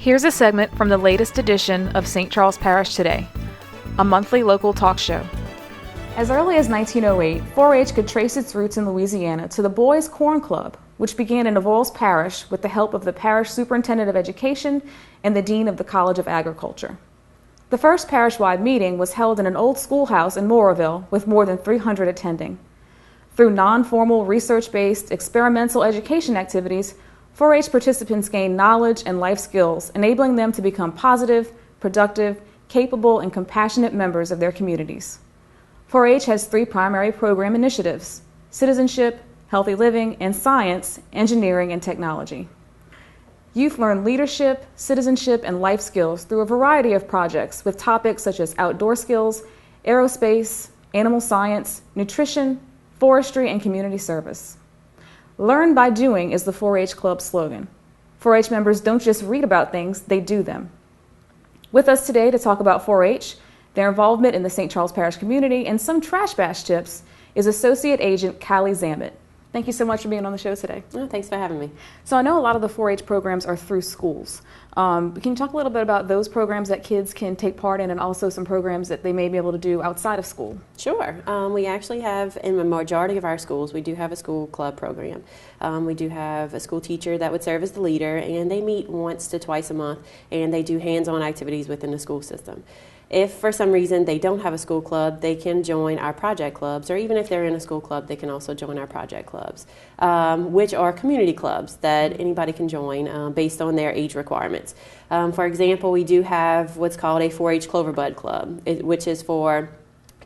Here's a segment from the latest edition of St. Charles Parish Today, a monthly local talk show. As early as 1908, 4-H could trace its roots in Louisiana to the Boys' Corn Club, which began in Avoyelles Parish with the help of the parish superintendent of education and the dean of the College of Agriculture. The first parish-wide meeting was held in an old schoolhouse in Moorville with more than 300 attending. Through non-formal, research-based, experimental education activities, 4-H participants gained knowledge and life skills, enabling them to become positive, productive, capable, and compassionate members of their communities. 4-H has 3 primary program initiatives: citizenship, healthy living, and science, engineering, and technology. Youth learn leadership, citizenship, and life skills through a variety of projects with topics such as outdoor skills, aerospace, animal science, nutrition, forestry, and community service. Learn by doing is the 4-H Club slogan. 4-H members don't just read about things, they do them. With us today to talk about 4-H, their involvement in the St. Charles Parish community, and some trash bash tips is Associate Agent Callie Zammit. Thank you so much for being on the show today. Oh, thanks for having me. So I know a lot of the 4-H programs are through schools. Can you talk a little bit about those programs that kids can take part in and also some programs that they may be able to do outside of school? Sure. We actually have, in the majority of our schools, we do have a school club program. We do have a school teacher that would serve as the leader, and they meet once to twice a month, and they do hands-on activities within the school system. If for some reason they don't have a school club, they can join our project clubs, or even if they're in a school club, they can also join our project clubs, which are community clubs that anybody can join based on their age requirements. For example, we do have what's called a 4-H Cloverbud Club, which is for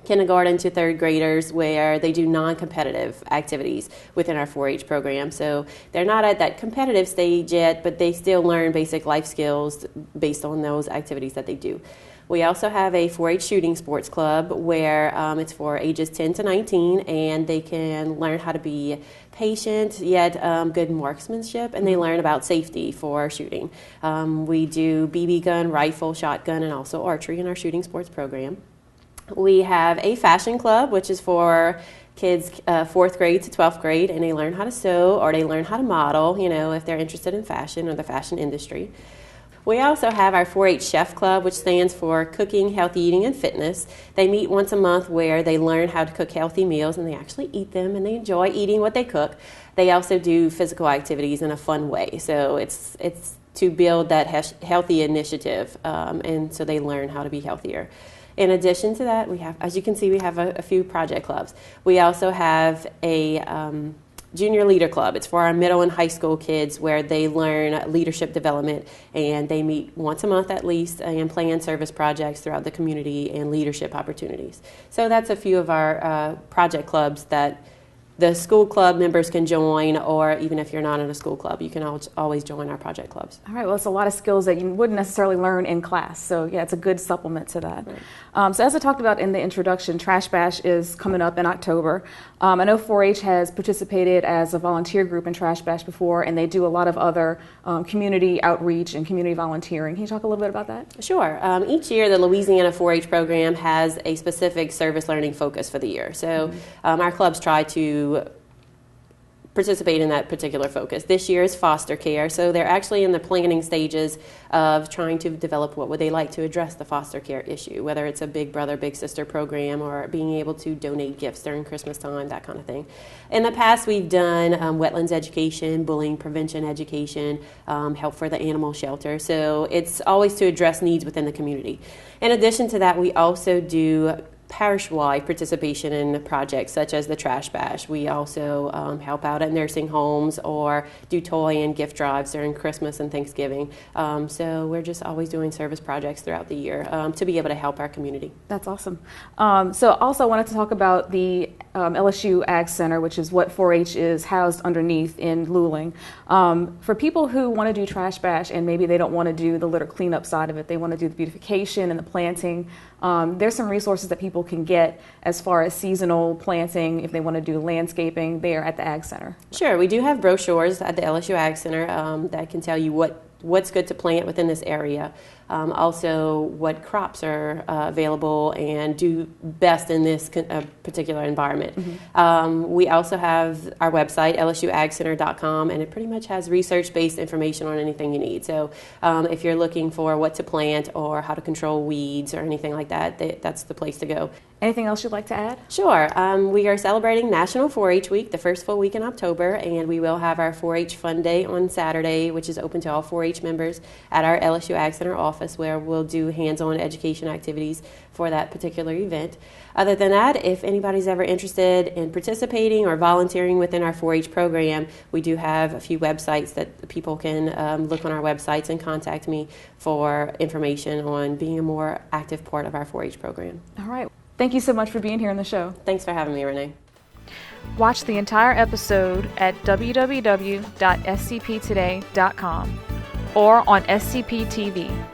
kindergarten to 3rd graders, where they do non-competitive activities within our 4-H program. So they're not at that competitive stage yet, but they still learn basic life skills based on those activities that they do. We also have a 4-H shooting sports club where it's for ages 10 to 19, and they can learn how to be patient yet good marksmanship, and they learn about safety for shooting. We do BB gun, rifle, shotgun, and also archery in our shooting sports program. We have a fashion club, which is for kids 4th grade to 12th grade, and they learn how to sew or they learn how to model, if they're interested in fashion or the fashion industry. We also have our 4-H Chef Club, which stands for Cooking, Healthy Eating, and Fitness. They meet once a month where they learn how to cook healthy meals, and they actually eat them, and they enjoy eating what they cook. They also do physical activities in a fun way, so it's to build that healthy initiative, and so they learn how to be healthier. In addition to that, we have, as you can see, we have a few project clubs. We also have a Junior Leader Club. It's for our middle and high school kids where they learn leadership development, and they meet once a month at least and plan service projects throughout the community and leadership opportunities. So that's a few of our project clubs that the school club members can join, or even if you're not in a school club, you can always join our project clubs. All right, well, it's a lot of skills that you wouldn't necessarily learn in class, so yeah, it's a good supplement to that. Right. So as I talked about in the introduction, Trash Bash is coming up in October. I know 4-H has participated as a volunteer group in Trash Bash before, and they do a lot of other community outreach and community volunteering. Can you talk a little bit about that? Sure. Each year, the Louisiana 4-H program has a specific service learning focus for the year. So our clubs try to participate in that particular focus. This year is foster care, so they're actually in the planning stages of trying to develop what would they like to address the foster care issue, whether it's a big brother, big sister program, or being able to donate gifts during Christmas time, that kind of thing. In the past, we've done wetlands education, bullying prevention education, help for the animal shelter, so it's always to address needs within the community. In addition to that, we also do parish-wide participation in projects such as the Trash Bash. We also help out at nursing homes or do toy and gift drives during Christmas and Thanksgiving. So we're just always doing service projects throughout the year to be able to help our community. That's awesome. So also I wanted to talk about the LSU Ag Center, which is what 4-H is housed underneath in Luling. For people who want to do Trash Bash and maybe they don't want to do the litter cleanup side of it, they want to do the beautification and the planting, there's some resources that people can get as far as seasonal planting if they want to do landscaping there at the Ag Center. Sure, we do have brochures at the LSU Ag Center that can tell you what what's good to plant within this area. Also, what crops are available and do best in this particular environment. We also have our website, lsuagcenter.com, and it pretty much has research-based information on anything you need. So if you're looking for what to plant or how to control weeds or anything like that, that's the place to go. Anything else you'd like to add? Sure. We are celebrating National 4-H Week, the first full week in October, and we will have our 4-H Fun Day on Saturday, which is open to all 4-H members at our LSU Ag Center office, where we'll do hands-on education activities for that particular event. Other than that, if anybody's ever interested in participating or volunteering within our 4-H program, we do have a few websites that people can look on our websites and contact me for information on being a more active part of our 4-H program. All right. Thank you so much for being here on the show. Thanks for having me, Renee. Watch the entire episode at www.scptoday.com or on SCP TV.